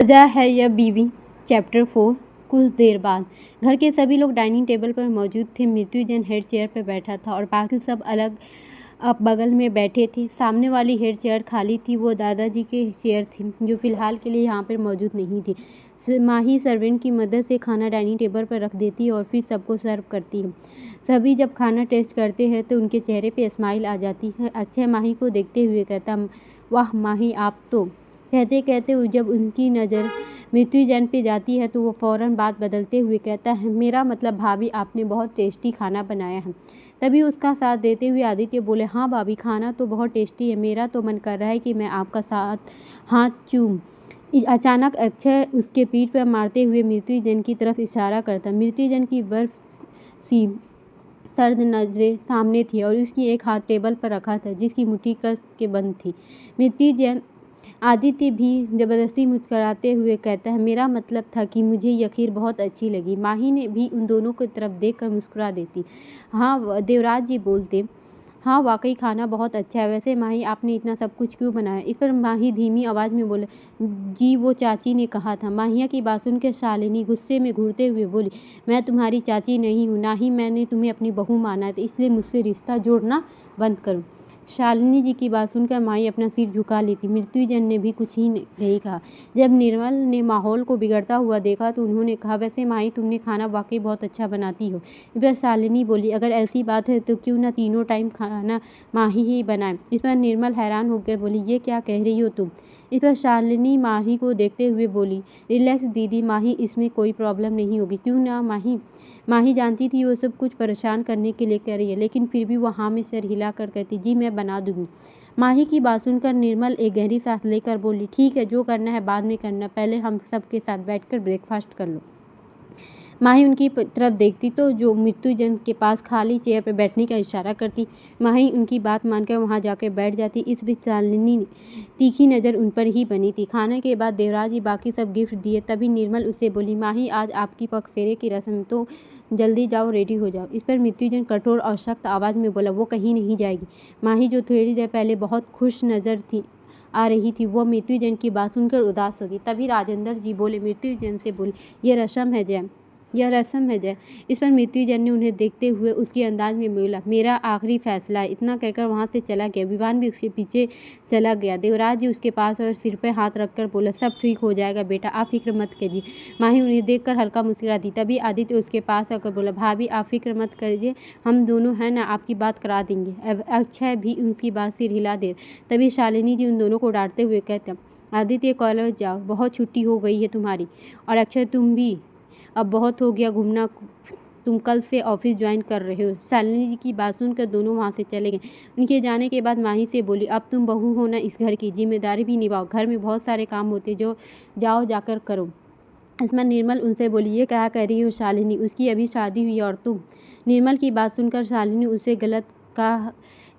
सजा है यह बीवी। चैप्टर 4। कुछ देर बाद घर के सभी लोग डाइनिंग टेबल पर मौजूद थे। मृत्युंजय हेड चेयर पर बैठा था और बाकी सब अलग बगल में बैठे थे। सामने वाली हेड चेयर खाली थी, वो दादाजी की चेयर थी जो फिलहाल के लिए यहाँ पर मौजूद नहीं थी। माही सर्वेंट की मदद से खाना डाइनिंग टेबल पर रख देती है और फिर सबको सर्व करती है। सभी जब खाना टेस्ट करते हैं तो उनके चेहरे पे स्माइल आ जाती है। अक्षय माही को देखते हुए कहता, वाह माही, आप तो। कहते कहते जब उनकी नज़र मृत्युंजय पे जाती है तो वो फ़ौरन बात बदलते हुए कहता है, मेरा मतलब भाभी, आपने बहुत टेस्टी खाना बनाया है। तभी उसका साथ देते हुए आदित्य बोले, हाँ भाभी, खाना तो बहुत टेस्टी है, मेरा तो मन कर रहा है कि मैं आपका साथ हाथ चूम। अचानक अक्षय उसके पीठ पर मारते हुए मृत्युंजय की तरफ इशारा करता। मृत्युंजय की बर्फ सी सर्द नजरें सामने थी और उसकी एक हाथ टेबल पर रखा था जिसकी मुट्ठी कस के बंद थी। मृत्युंजय आदित्य भी जबरदस्ती मुस्कुराते हुए कहता है, मेरा मतलब था कि मुझे यह खीर बहुत अच्छी लगी। माही ने भी उन दोनों की तरफ देखकर मुस्कुरा देती। हाँ, देवराज जी बोलते, हाँ वाकई खाना बहुत अच्छा है। वैसे माही, आपने इतना सब कुछ क्यों बनाया? इस पर माही धीमी आवाज़ में बोले, जी वो चाची ने कहा था। माहिया की बात सुनकर शालिनी गुस्से में घूरते हुए बोली, मैं तुम्हारी चाची नहीं हूँ, ना ही मैंने तुम्हें अपनी बहू माना है, इसलिए मुझसे रिश्ता जोड़ना बंद करो। शालिनी जी की बात सुनकर माही अपना सिर झुका लेती। मृत्युंजय ने भी कुछ ही नहीं कहा। जब निर्मल ने माहौल को बिगड़ता हुआ देखा तो उन्होंने कहा, वैसे माही, तुमने खाना वाकई बहुत अच्छा बनाती हो। इस पर शालिनी बोली, अगर ऐसी बात है तो क्यों ना तीनों टाइम खाना माही ही बनाए। इस पर निर्मल हैरान होकर बोली, ये क्या कह रही हो तुम? इस पर शालिनी माही को देखते हुए बोली, रिलैक्स दीदी, माही, इसमें कोई प्रॉब्लम नहीं होगी। क्यों ना माही? माही जानती थी वो सब कुछ परेशान करने के लिए कह रही है, लेकिन फिर भी वह हाँ में सिर हिलाकर कहती, जी मैं बना दूंगी। माही की बात सुनकर निर्मल एक गहरी सांस लेकर बोली, ठीक है, जो करना है बाद में करना, पहले हम सबके साथ बैठकर ब्रेकफास्ट कर लो। माही उनकी तरफ देखती तो जो मृत्युंजय के पास खाली चेयर पर बैठने का इशारा करती। माही उनकी बात मानकर वहां जाकर बैठ जाती। इस बीच शालिनी तीखी नज़र उन पर ही बनी थी। खाने के बाद देवराज जी बाकी सब गिफ्ट दिए। तभी निर्मल उससे बोली, माही, आज आपकी पगफेरे की रस्म, तो जल्दी जाओ, रेडी हो जाओ। इस पर मृत्युंजय कठोर और सख्त आवाज़ में बोला, वो कहीं नहीं जाएगी। माही, जो थोड़ी देर पहले बहुत खुश नज़र थी आ रही थी, वो मृत्युंजय की बात सुनकर उदास हो गई। तभी राजेंद्र जी बोले, मृत्युंजय से बोले, ये रस्म है जय, यह रस्म है जय। इस पर मृत्युंजय ने उन्हें देखते हुए उसके अंदाज में बोला, मेरा आखिरी फैसला है। इतना कहकर वहां से चला गया। विवान भी उसके पीछे चला गया। देवराज जी उसके पास और सिर पर हाथ रखकर बोला, सब ठीक हो जाएगा बेटा, आप फिक्र मत कीजिए। माही उन्हें देखकर हल्का मुस्कुरा दी। तभी आदित्य उसके पास आकर बोला, भाभी आप फिक्र मत करिए, हम दोनों हैं ना, आपकी बात करा देंगे। अक्षय भी उनकी बात सिर हिला दे। तभी शालिनी जी उन दोनों को डांटते हुए कहते, आदित्य कॉलेज जाओ, बहुत छुट्टी हो गई है तुम्हारी, और अक्षय तुम भी, अब बहुत हो गया घूमना, तुम कल से ऑफिस ज्वाइन कर रहे हो। शालिनी जी की बात सुनकर दोनों वहाँ से चले गए। उनके जाने के बाद माही से बोली, अब तुम बहू हो ना, इस घर की जिम्मेदारी भी निभाओ, घर में बहुत सारे काम होते जो जाओ जाकर करो। इसमें निर्मल उनसे बोली, ये क्या कह रही हो शालिनी, उसकी अभी शादी हुई और तुम? निर्मल की बात सुनकर शालिनी उसे गलत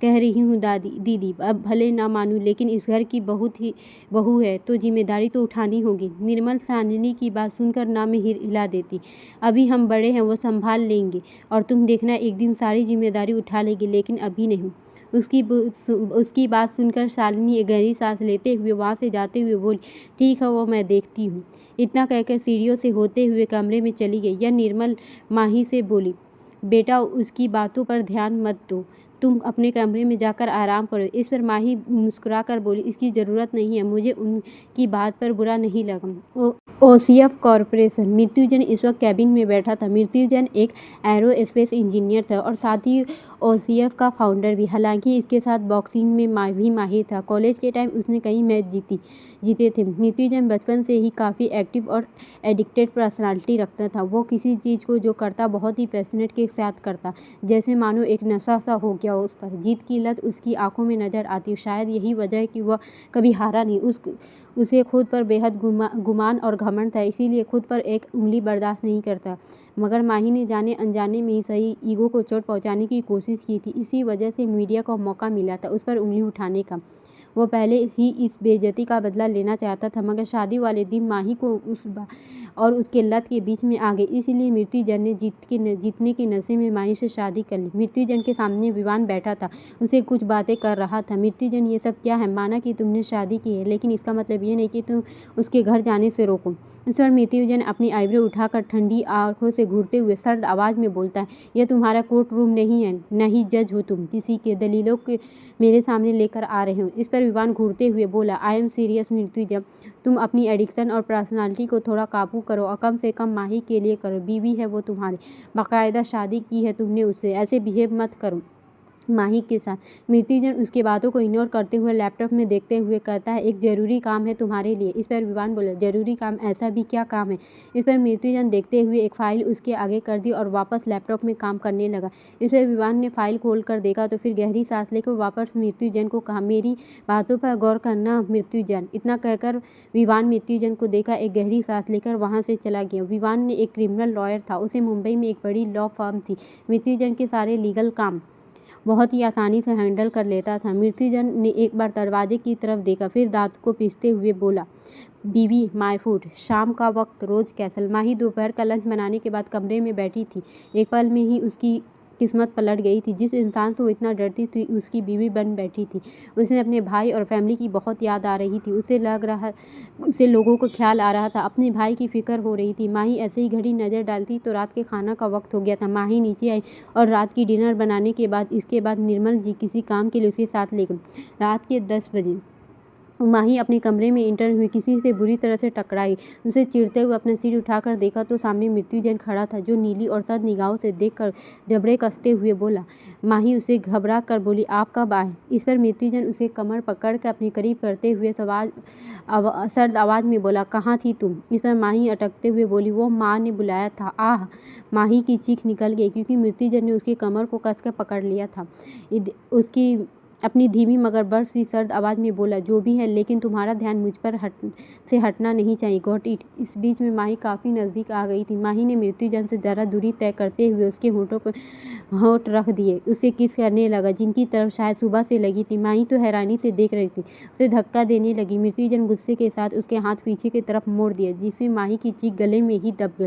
कह रही हूँ दादी दीदी, अब भले ना मानूं, लेकिन इस घर की बहू है तो जिम्मेदारी तो उठानी होगी। निर्मल शालिनी की बात सुनकर ना में हिला देती, अभी हम बड़े हैं, वो संभाल लेंगे, और तुम देखना एक दिन सारी जिम्मेदारी उठा लेगी, लेकिन अभी नहीं। उसकी बात सुनकर शालिनी एक गहरी सांस लेते हुए वहाँ से जाते हुए बोली, ठीक है, वो मैं देखती हूँ। इतना कहकर सीढ़ियों से होते हुए कमरे में चली गई। यह निर्मल माही से बोली, बेटा उसकी बातों पर ध्यान मत दो, तुम अपने कमरे में जाकर आराम करो। इस पर माही मुस्कुरा कर बोली, इसकी ज़रूरत नहीं है, मुझे उनकी बात पर बुरा नहीं लगा। OCF corporation. मृत्युंजय इस वक्त कैबिन में बैठा था। मृत्युंजय एक एरोस्पेस इंजीनियर था और साथ ही ओसीएफ का फाउंडर भी। हालांकि इसके साथ बॉक्सिंग में भी माहिर था। कॉलेज के टाइम उसने कई मैच जीते थे। मृत्युंजय बचपन से ही काफ़ी एक्टिव और एडिक्टेड पर्सनालिटी रखता था। वो किसी चीज़ को जो करता बहुत ही पैशनेट के साथ करता, जैसे मानो एक नशा सा हो गया उस पर। जीत की लत उसकी आंखों में नजर आती। शायद यही वजह है कि वह कभी हारा नहीं। उसे खुद पर बेहद गुमान और घमंड था, इसीलिए खुद पर एक उंगली बर्दाश्त नहीं करता। मगर माही ने जाने अनजाने में ही सही ईगो को चोट पहुंचाने की कोशिश की थी। इसी वजह से मीडिया को मौका मिला था उस पर उंगली उठाने का। वो पहले ही इस बेइज्जती का बदला लेना चाहता था, मगर शादी वाले दिन माही को और उसके लत के बीच में आ गई। इसलिए मृत्युंजय ने जीतने के नशे में माही से शादी कर ली। मृत्युंजय के सामने विवान बैठा था, उसे कुछ बातें कर रहा था। मृत्युंजय, ये सब क्या है? माना कि तुमने शादी की है, लेकिन इसका मतलब ये नहीं कि तुम उसके घर जाने से रोको। इस पर मृत्युंजय ने अपनी आईब्रो उठाकर ठंडी आंखों से घूरते हुए सर्द आवाज में बोलता है, यह तुम्हारा कोर्ट रूम नहीं है, नहीं जज हो तुम, किसी के दलीलों के मेरे सामने लेकर आ रहे हो। इस पर विवान घूरते हुए बोला, आई एम सीरियस मृत्युंजय, तुम अपनी एडिक्शन और पर्सनालिटी को थोड़ा काबू करो और कम से कम माही के लिए करो। बीवी है वो तुम्हारी, बाकायदा शादी की है तुमने उससे, ऐसे बिहेव मत करो माही के साथ। मृत्युंजय उसकी बातों को इग्नोर करते हुए लैपटॉप में देखते हुए कहता है, एक जरूरी काम है तुम्हारे लिए। इस पर विवान बोला, जरूरी काम? ऐसा भी क्या काम है? इस पर मृत्युंजय देखते हुए एक फाइल उसके आगे कर दी और वापस लैपटॉप में काम करने लगा। इस पर विवान ने फाइल खोल कर देखा तो फिर गहरी सांस लेकर वापस मृत्युंजय को कहा, मेरी बातों पर गौर करना मृत्युंजय। इतना कहकर विवान मृत्युंजय को देखा, एक गहरी सांस लेकर वहां से चला गया। विवान ने एक क्रिमिनल लॉयर था, उसे मुंबई में एक बड़ी लॉ फर्म थी। मृत्युंजय के सारे लीगल काम बहुत ही आसानी से हैंडल कर लेता था। मृत्युंजय ने एक बार दरवाजे की तरफ देखा, फिर दांत को पीसते हुए बोला, बीबी माय फूड। शाम का वक्त रोज कैसल। माही दोपहर का लंच बनाने के बाद कमरे में बैठी थी। एक पल में ही उसकी किस्मत पलट गई थी। जिस इंसान से वो इतना डरती थी उसकी बीवी बन बैठी थी। उसे अपने भाई और फैमिली की बहुत याद आ रही थी। उसे लोगों को ख्याल आ रहा था, अपने भाई की फिक्र हो रही थी। माही ऐसे ही घड़ी नजर डालती तो रात के खाना का वक्त हो गया था। माही नीचे आई और रात की डिनर बनाने के बाद इसके बाद निर्मल जी किसी काम के लिए उसे साथ ले गए। रात के 10 बजे माही अपने कमरे में इंटर हुई, किसी से बुरी तरह से टकराई। उसे चिढ़ते हुए अपना सिर उठाकर देखा तो सामने मृत्युंजय खड़ा था, जो नीली और सद निगाहों से देखकर जबड़े कसते हुए बोला। माही उसे घबरा कर बोली, आप कब आए? इस पर मृत्युंजय उसे कमर पकड़ कर अपने करीब करते हुए सर्द आवाज में बोला, कहाँ थी तुम? इस पर माही अटकते हुए बोली, वो माँ ने बुलाया था। आह! माही की चीख निकल गई, क्योंकि मृत्युंजय ने उसकी कमर को कसकर पकड़ लिया था। उसकी अपनी धीमी मगर बर्फ सी सर्द आवाज में बोला, जो भी है, लेकिन तुम्हारा ध्यान मुझ पर हटना नहीं चाहिए। Got it? इस बीच में माही काफी नजदीक आ गई थी। माही ने मृत्युंजय से जरा दूरी तय करते हुए उसके होठों पर होठ रख दिए, उसे किस करने लगा, जिनकी तरफ शायद सुबह से लगी थी। माही तो हैरानी से देख रही थी, उसे धक्का देने लगी। मृत्युंजय गुस्से के साथ उसके हाथ पीछे की तरफ मोड़ दिए, जिससे माही की चीख गले में ही दब गई।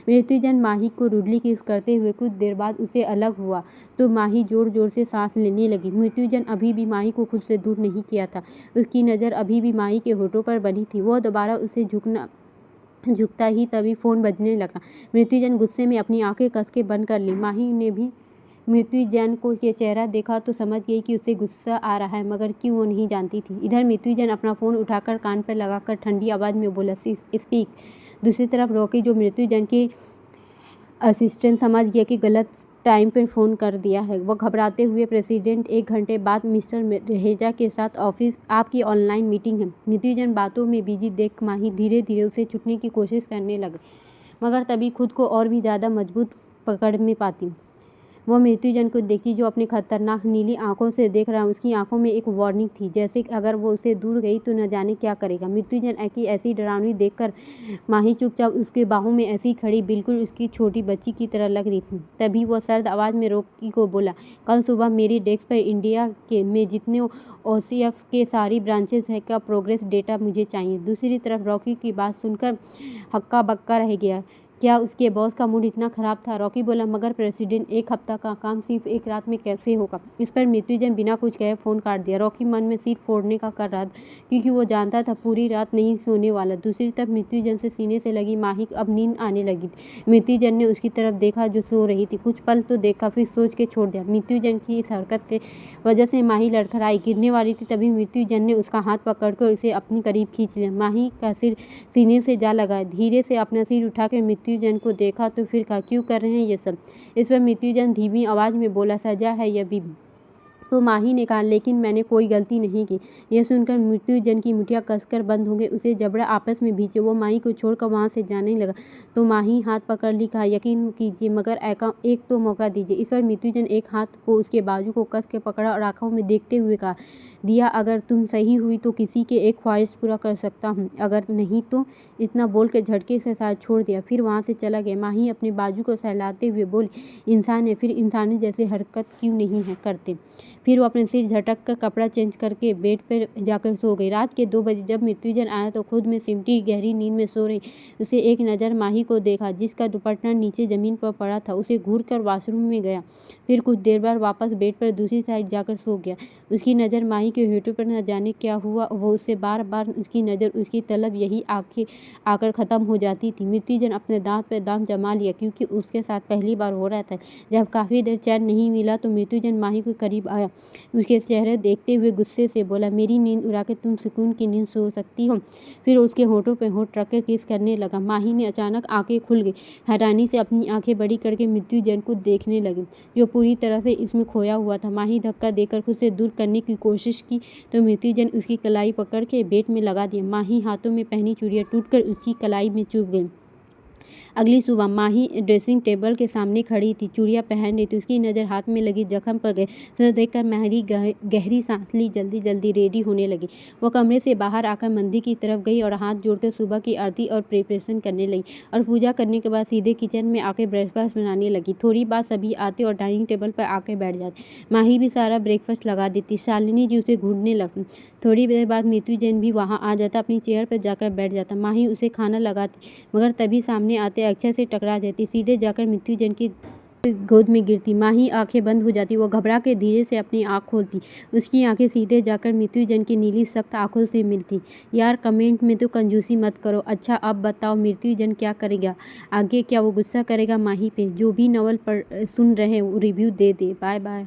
मृत्युंजय माही को रूडली किस करते हुए कुछ देर बाद उसे अलग हुआ तो माही जोर जोर से सांस लेने लगी। मृत्युंजय अभी भी माही को खुद से दूर नहीं किया था, उसकी नज़र अभी भी माही के होठों पर बनी थी। वह दोबारा उसे झुकता ही तभी फोन बजने लगा। मृत्युंजय गुस्से में अपनी आंखें कस के बंद कर ली। माही ने भी मृत्युंजय को ये चेहरा देखा तो समझ गई कि उसे गुस्सा आ रहा है, मगर क्यों वो नहीं जानती थी। इधर मृत्युंजय अपना फोन उठाकर कान पर लगाकर ठंडी आवाज में बोला, स्पीक। दूसरी तरफ रॉकी, जो मृत्युंजय के असिस्टेंट समझ गया कि गलत टाइम पे फ़ोन कर दिया है, वह घबराते हुए, प्रेसिडेंट, 1 घंटे बाद मिस्टर रहेजा के साथ ऑफिस, आपकी ऑनलाइन मीटिंग है। मृत्युंजय बातों में बिजी देख माही धीरे धीरे उसे छूटने की कोशिश करने लगे, मगर तभी खुद को और भी ज़्यादा मजबूत पकड़ में पाती। वो मृत्युंजय को देखती, जो अपने खतरनाक नीली आंखों से देख रहा है। उसकी आंखों में एक वार्निंग थी, जैसे अगर वो उसे दूर गई तो न जाने क्या करेगा। मृत्युंजय की ऐसी डरावनी देखकर माही चुपचाप उसके बाहों में ऐसी खड़ी, बिल्कुल उसकी छोटी बच्ची की तरह लग रही थी। तभी वह सर्द आवाज में रॉकी को बोला, कल सुबह मेरी डेस्क पर इंडिया में जितने OCF के सारी ब्रांचेस है का प्रोग्रेस डेटा मुझे चाहिए। दूसरी तरफ रॉकी की बात सुनकर हक्का बक्का रह गया। क्या उसके बॉस का मूड इतना खराब था? रॉकी बोला, मगर प्रेसिडेंट, 1 हफ्ता का काम सिर्फ 1 रात में कैसे होगा? इस पर मृत्युंजय बिना कुछ कहे फोन काट दिया। रॉकी मन में सीट फोड़ने का कर रहा था, क्योंकि वो जानता था पूरी रात नहीं सोने वाला। दूसरी तरफ मृत्युंजय से सीने से लगी माही अब नींद आने लगी थी। मृत्युंजय ने उसकी तरफ देखा, जो सो रही थी। कुछ पल तो देखा, फिर सोच के छोड़ दिया। मृत्युंजय की इस हरकत से वजह से माही लड़खड़ाई, गिरने वाली थी। तभी मृत्युंजय ने उसका हाथ पकड़कर उसे अपने करीब खींच लिया। माही का सिर सीने से जा लगा। धीरे से अपना सिर उठाकर मृत्युंजय को देखा तो फिर कहा, क्यों कर रहे हैं ये सब? इस पर मृत्युंजय धीमी आवाज में बोला, सजा है यह भी। तो माही ने कहा, लेकिन मैंने कोई गलती नहीं की। यह सुनकर मृत्युंजय की मुठियां कसकर बंद हो गई, उसे जबड़ा आपस में भींचे। वो माही को छोड़कर वहां से जाने लगा तो माही हाथ पकड़ ली, कहा, यकीन कीजिए, मगर एक तो मौका दीजिए। इस पर मृत्युंजय एक हाथ को उसके बाजू को कस के पकड़ा और आंखों में देखते हुए कहा, दिया, अगर तुम सही हुई तो किसी के एक ख्वाहिश पूरा कर सकता हूँ, अगर नहीं तो। इतना बोल के झटके से साथ छोड़ दिया, फिर वहां से चला गया। माही अपने बाजू को सहलाते हुए बोली, इंसान है, फिर इंसानी जैसे हरकत क्यों नहीं है करते? फिर वो अपने सिर झटक कर कपड़ा चेंज करके बेड पर जाकर सो गई। रात के 2 बजे जब मृत्युंजय आया तो खुद में सिमटी गहरी नींद में सो रही उसे एक नज़र माही को देखा, जिसका दुपट्टा नीचे ज़मीन पर पड़ा था। उसे घूर कर वॉशरूम में गया, फिर कुछ देर बाद वापस बेड पर दूसरी साइड जाकर सो गया। उसकी नज़र माही के होठों पर न जाने क्या हुआ, वो उससे बार बार उसकी नज़र, उसकी तलब यही आंखें आकर ख़त्म हो जाती थी। मृत्युंजय अपने दांत पर दांत जमा लिया, क्योंकि उसके साथ पहली बार हो रहा था। जब काफ़ी देर चैन नहीं मिला तो मृत्युंजय माही के करीब आया, उसके चेहरे देखते हुए गुस्से से बोला, मेरी नींद उड़ा के तुम सुकून की नींद सो सकती हो? फिर उसके होठों पे होठ रखकर किस करने लगा। माही ने अचानक आंखें खुल गई, हैरानी से अपनी आंखें बड़ी करके मृत्युंजय को देखने लगी, जो पूरी तरह से इसमें खोया हुआ था। माही धक्का देकर खुद से दूर करने की कोशिश की तो मृत्युंजय उसकी कलाई पकड़ के बेड में लगा दिया। माही हाथों में पहनी चूड़ियाँ टूटकर उसकी कलाई में चुभ गई। अगली सुबह माही ड्रेसिंग टेबल के सामने खड़ी थी, चूड़ियाँ पहन रही थी। उसकी नज़र हाथ में लगी जख्म पर गई। उसे देखकर माही गहरी सांस ली, जल्दी जल्दी रेडी होने लगी। वो कमरे से बाहर आकर मंदिर की तरफ गई और हाथ जोड़कर सुबह की आरती और प्रिपरेशन करने लगी, और पूजा करने के बाद सीधे किचन में आकर ब्रेकफास्ट बनाने लगी। थोड़ी बाद सभी आते और डाइनिंग टेबल पर आकर बैठ जाते। माही भी सारा ब्रेकफास्ट लगा देती। शालिनी जी उसे घूरने लगती। थोड़ी देर बाद मृत्युंजय भी वहाँ आ जाता, अपनी चेयर पर जाकर बैठ जाता। माही उसे खाना लगाती, मगर तभी सामने आते अक्षय से टकरा जाती, सीधे जाकर मृत्युंजय की गोद में गिरती। माही आंखें बंद हो जाती। वो घबरा के धीरे से अपनी आंख खोलती, उसकी आंखें सीधे जाकर मृत्युंजय की नीली सख्त आंखों से मिलती। यार कमेंट में तो कंजूसी मत करो। अच्छा अब बताओ मृत्युंजय क्या करेगा आगे? क्या वो गुस्सा करेगा माही पे? जो भी नॉवल सुन रहे हैं रिव्यू दे दे। Bye bye.